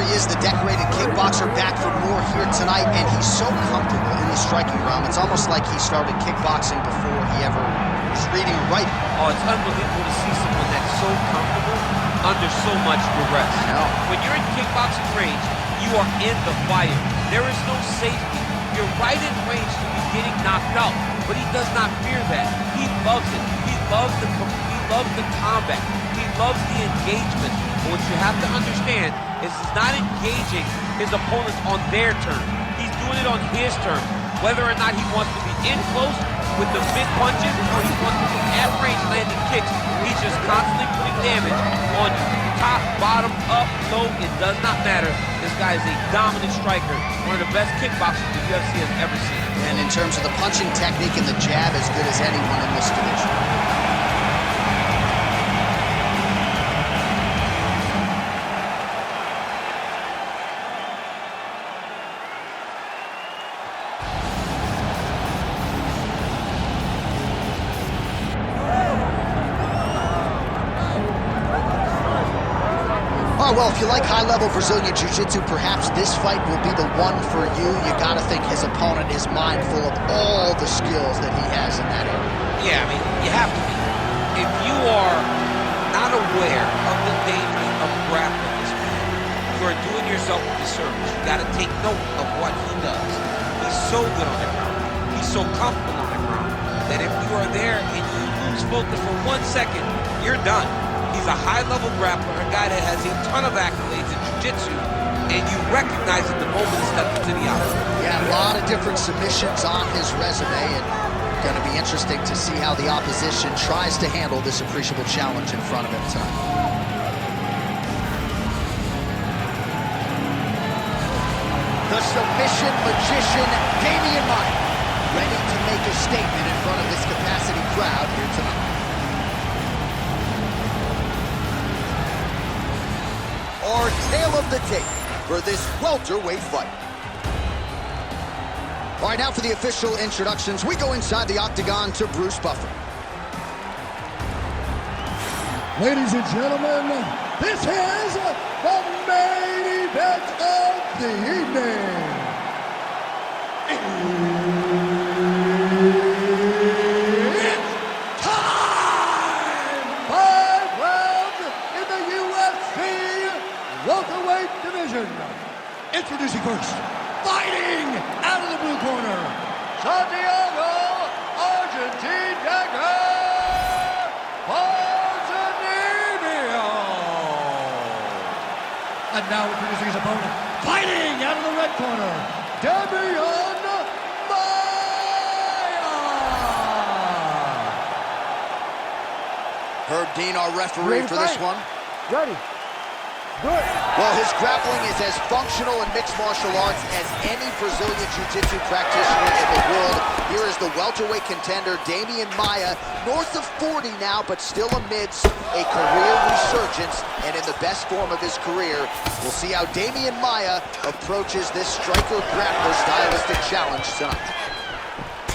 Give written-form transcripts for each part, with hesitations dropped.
Here he is, the decorated kickboxer, back for more here tonight, and he's so comfortable in the striking realm. It's almost like he started kickboxing before he ever was reading or writing. Oh, it's unbelievable to see someone that's so comfortable under so much duress. I know. When you're in kickboxing range, you are in the fire. There is no safety. You're right in range to be getting knocked out, but he does not fear that. He loves it. He loves the combat. He loves the engagement. But what you have to understand is he's not engaging his opponents on their terms. He's doing it on his terms. Whether or not he wants to be in close with the big punches or he wants to be at range landing kicks, he's just constantly putting damage on you. Top, bottom, up, low, it does not matter. This guy is a dominant striker, one of the best kickboxers the UFC has ever seen. And in terms of the punching technique and the jab, as good as anyone in this division. Well, if you like high-level Brazilian Jiu-Jitsu, perhaps this fight will be the one for you. You gotta think his opponent is mindful of all the skills that he has in that area. Yeah, I mean, you have to be. If you are not aware of the dangers of grappling this man, you are doing yourself a disservice. You gotta take note of what he does. He's so good on the ground. He's so comfortable on the ground that if you are there and you lose focus for 1 second, you're done. He's a high-level grappler, a guy that has a ton of accolades in jiu-jitsu, and you recognize it the moment he steps into the octagon. Yeah, a lot of different submissions on his resume, and going to be interesting to see how the opposition tries to handle this appreciable challenge in front of him tonight. The submission magician, Demian Maia, ready to make a statement in front of this capacity crowd here tonight. Our tale of the tape for this welterweight fight. All right, now for the official introductions, we go inside the octagon to Bruce Buffer. Ladies and gentlemen, this is the main event of the evening. It's time! 5 rounds in the UFC welterweight division. Introducing first, fighting out of the blue corner, Santiago, Argentina, Ponzinibbio. And now introducing his opponent, fighting out of the red corner, Demian, Maia. Herb Dean, our referee for this one. Ready. Good. Well, his grappling is as functional in mixed martial arts as any Brazilian Jiu-Jitsu practitioner in the world. Here is the welterweight contender, Demian Maia, north of 40 now, but still amidst a career resurgence and in the best form of his career. We'll see how Demian Maia approaches this striker-grappler stylistic challenge tonight.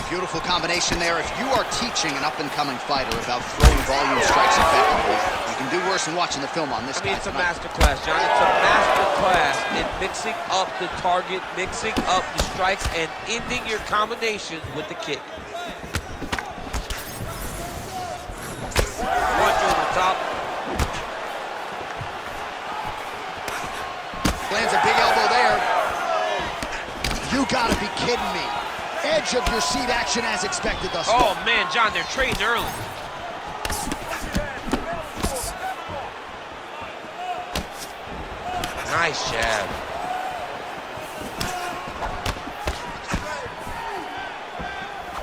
Beautiful combination there. If you are teaching an up-and-coming fighter about throwing volume strikes effectively, you can do worse than watching the film on this guy. It's a master class, John. It's a master class in mixing up the target, mixing up the strikes, and ending your combinations with the kick. Punch over the top. Lands a big elbow there. You gotta be kidding me. Edge of your seat action as expected thus far. Oh man, John, they're trading early. Nice jab.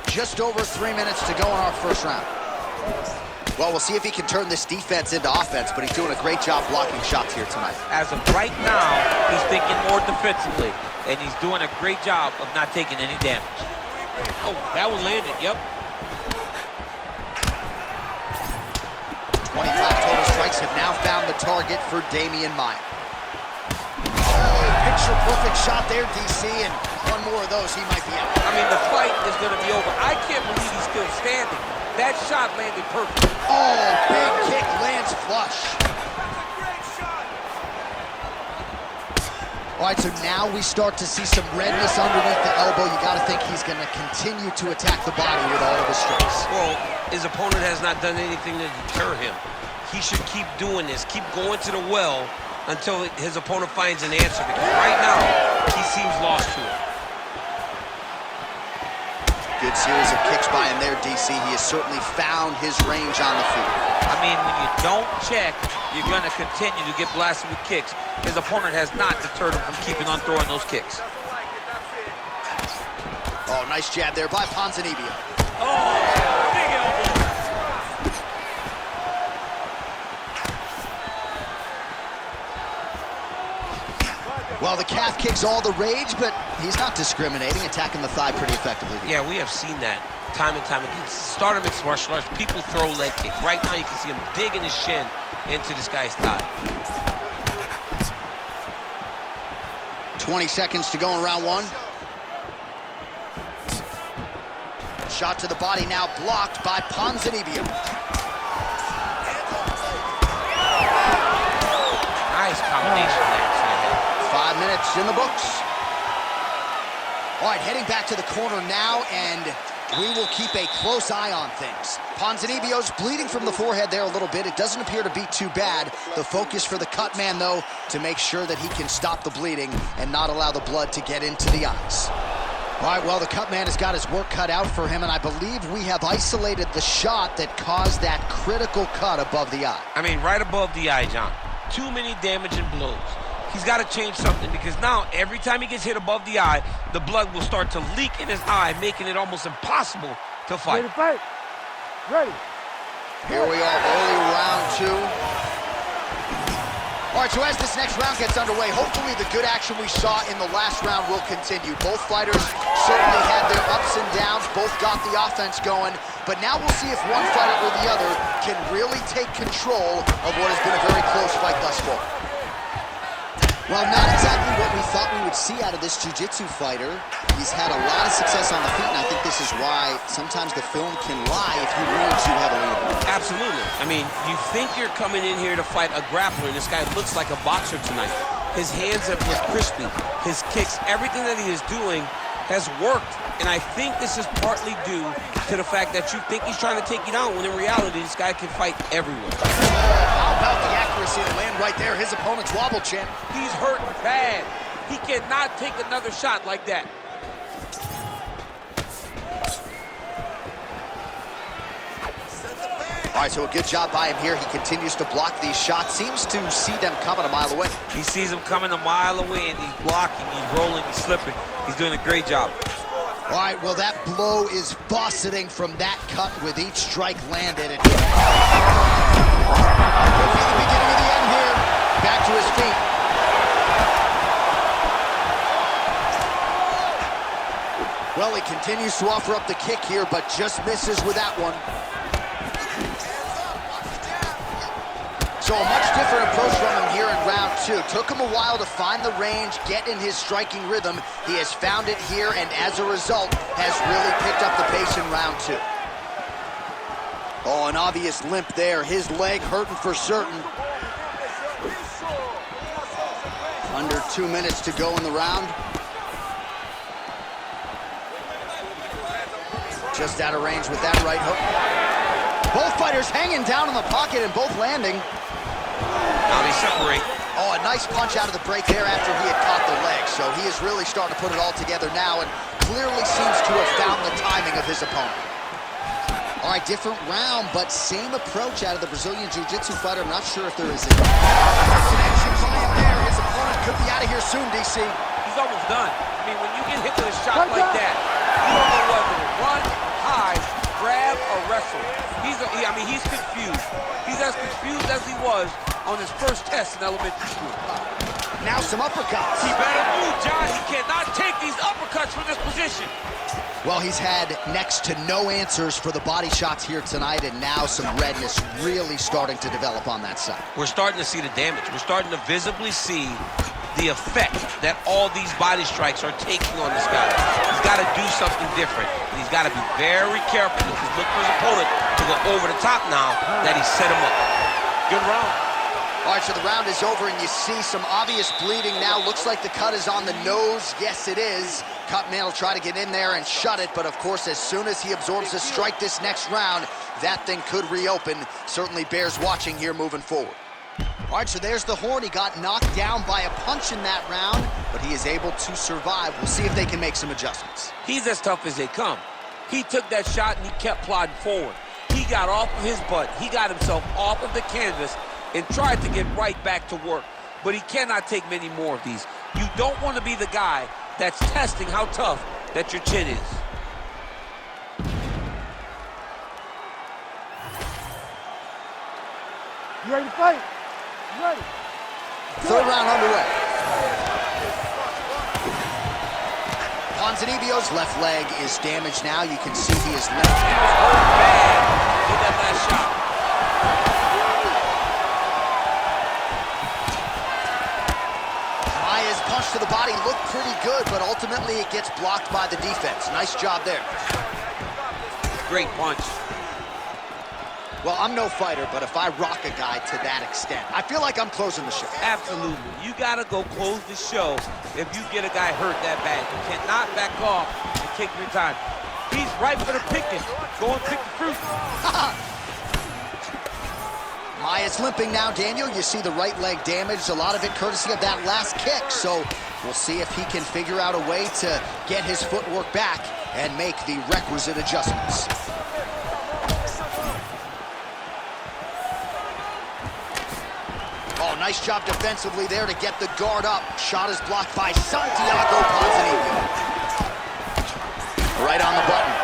Just over 3 minutes to go in our first round. Well, we'll see if he can turn this defense into offense, but he's doing a great job blocking shots here tonight. As of right now, he's thinking more defensively, and he's doing a great job of not taking any damage. Oh, that one landed, yep. 25 total strikes have now found the target for Demian Maia. Oh, picture-perfect shot there, DC, and one more of those, he might be out. I mean, the fight is going to be over. I can't believe he's still standing. That shot landed perfect. Oh, big kick lands flush. All right, so now we start to see some redness underneath the elbow. You got to think he's going to continue to attack the body with all of his strikes. Well, his opponent has not done anything to deter him. He should keep doing this, keep going to the well until his opponent finds an answer, because right now, he seems lost to it. Good series of kicks by him there, DC. He has certainly found his range on the feet. I mean, when you don't check, you're going to continue to get blasted with kicks. His opponent has not deterred him from keeping on throwing those kicks. Oh, nice jab there by Ponzinibbio. Oh, big elbow. Well, the calf kick's all the rage, but he's not discriminating, attacking the thigh pretty effectively. Yeah, we have seen that time and time again. Start of mixed martial arts, people throw leg kicks. Right now, you can see him digging his shin into this guy's thigh. 20 seconds to go in round one. Shot to the body now blocked by Ponzinibbio. Nice combination there to the head. 5 minutes in the books. All right, heading back to the corner now, and we will keep a close eye on things. Ponzinibbio's bleeding from the forehead there a little bit. It doesn't appear to be too bad. The focus for the cut man, though, to make sure that he can stop the bleeding and not allow the blood to get into the eyes. All right, well, the cut man has got his work cut out for him, and I believe we have isolated the shot that caused that critical cut above the eye. I mean, right above the eye, John. Too many damaging blows. He's got to change something, because now every time he gets hit above the eye, the blood will start to leak in his eye, making it almost impossible to fight. Ready to fight. Ready. Here we are, early round two. All right, so as this next round gets underway, hopefully the good action we saw in the last round will continue. Both fighters certainly had their ups and downs, both got the offense going, but now we'll see if one fighter or the other can really take control of what has been a very close fight thus far. Well, not exactly what we thought we would see out of this jiu-jitsu fighter. He's had a lot of success on the feet, and I think this is why sometimes the film can lie if you lean too heavily into it. Absolutely. I mean, you think you're coming in here to fight a grappler, and this guy looks like a boxer tonight. His hands have looked crispy. His kicks, everything that he is doing has worked, and I think this is partly due to the fact that you think he's trying to take you down, when in reality, this guy can fight everywhere. How about the accuracy to land right there? His opponent's wobble, champ. He's hurting bad. He cannot take another shot like that. All right, so a good job by him here. He continues to block these shots. Seems to see them coming a mile away. He sees them coming a mile away, and he's blocking, he's rolling, he's slipping. He's doing a great job. All right, well, that blow is buffeting from that cut with each strike landed. It could be the beginning of the end here. Back to his feet. Well, he continues to offer up the kick here, but just misses with that one. So a much different approach from him here in round two. Took him a while to find the range, get in his striking rhythm. He has found it here, and as a result, has really picked up the pace in round two. Oh, an obvious limp there. His leg hurting for certain. Under 2 minutes to go in the round. Just out of range with that right hook. Both fighters hanging down in the pocket and both landing. Now they separate. Oh, a nice punch out of the break there after he had caught the leg. So he is really starting to put it all together now and clearly seems to have found the timing of his opponent. All right, different round, but same approach out of the Brazilian Jiu-Jitsu fighter. I'm not sure if there is an action by him there. His opponent could be out of here soon, DC. He's almost done. I mean, when you get hit with a shot like that, you don't know whether to run, hide, grab, or wrestle. He's confused. He's as confused as he was on his first test in elementary school. Now some uppercuts. He better move, John. He cannot take these uppercuts from this position. Well, he's had next to no answers for the body shots here tonight, and now some redness really starting to develop on that side. We're starting to see the damage. We're starting to visibly see the effect that all these body strikes are taking on this guy. He's got to do something different. And he's got to be very careful because look for his opponent to go over the top now that he set him up. Good round. All right, so the round is over, and you see some obvious bleeding now. Looks like the cut is on the nose. Yes, it is. Cutman will try to get in there and shut it, but of course, as soon as he absorbs a strike this next round, that thing could reopen. Certainly bears watching here moving forward. All right, so there's the Horn. He got knocked down by a punch in that round, but he is able to survive. We'll see if they can make some adjustments. He's as tough as they come. He took that shot and he kept plodding forward. He got off of his butt. He got himself off of the canvas and tried to get right back to work. But he cannot take many more of these. You don't want to be the guy that's testing how tough that your chin is. You ready to fight? You ready? Third round underway. Ponzinibbio's left leg is damaged now. You can see he is left. He was hurt bad with that last shot. Maia's punch to the body looked pretty good, but ultimately it gets blocked by the defense. Nice job there. Great punch. Well, I'm no fighter, but if I rock a guy to that extent, I feel like I'm closing the show. Absolutely. You got to go close the show if you get a guy hurt that bad. You cannot back off and take your time. He's right for the picking. Go and pick the fruit. Maia's limping now, Daniel. You see the right leg damaged, a lot of it courtesy of that last kick. So we'll see if he can figure out a way to get his footwork back and make the requisite adjustments. Oh, nice job defensively there to get the guard up. Shot is blocked by Santiago Ponzinibbio. Right on the button.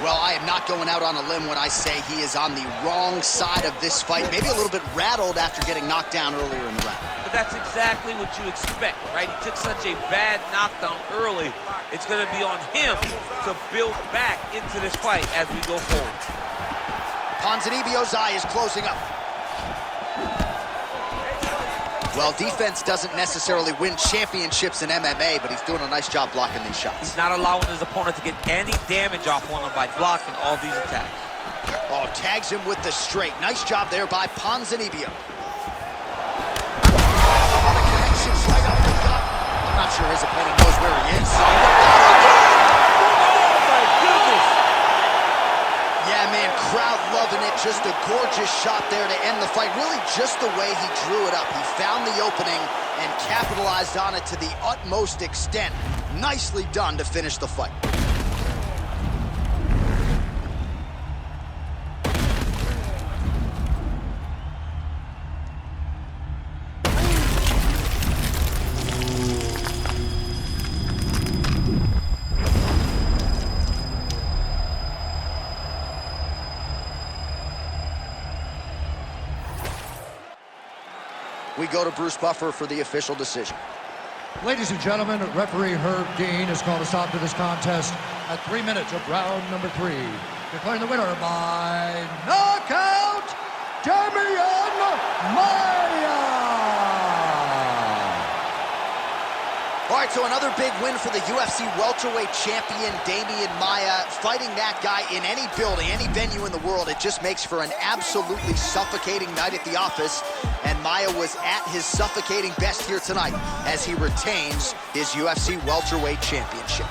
Well, I am not going out on a limb when I say he is on the wrong side of this fight. Maybe a little bit rattled after getting knocked down earlier in the round. But that's exactly what you expect, right? He took such a bad knockdown early. It's going to be on him to build back into this fight as we go forward. Ponzinibbio's eye is closing up. Well, defense doesn't necessarily win championships in MMA, but he's doing a nice job blocking these shots. He's not allowing his opponent to get any damage off on him by blocking all these attacks. Oh, tags him with the straight. Nice job there by Ponzinibbio. Connections right up the gut. I'm not sure his opponent knows where he is. Yeah, man, crowd loving it. Just a gorgeous shot there to end the fight. Really just the way he drew it up. He found the opening and capitalized on it to the utmost extent. Nicely done to finish the fight. We go to Bruce Buffer for the official decision. Ladies and gentlemen, referee Herb Dean has called a stop to this contest at 3 minutes of round number 3. Declaring the winner by knockout, Demian Maia! All right, so another big win for the UFC welterweight champion, Demian Maia. Fighting that guy in any building, any venue in the world, it just makes for an absolutely suffocating night at the office. And Maia was at his suffocating best here tonight as he retains his UFC welterweight championship.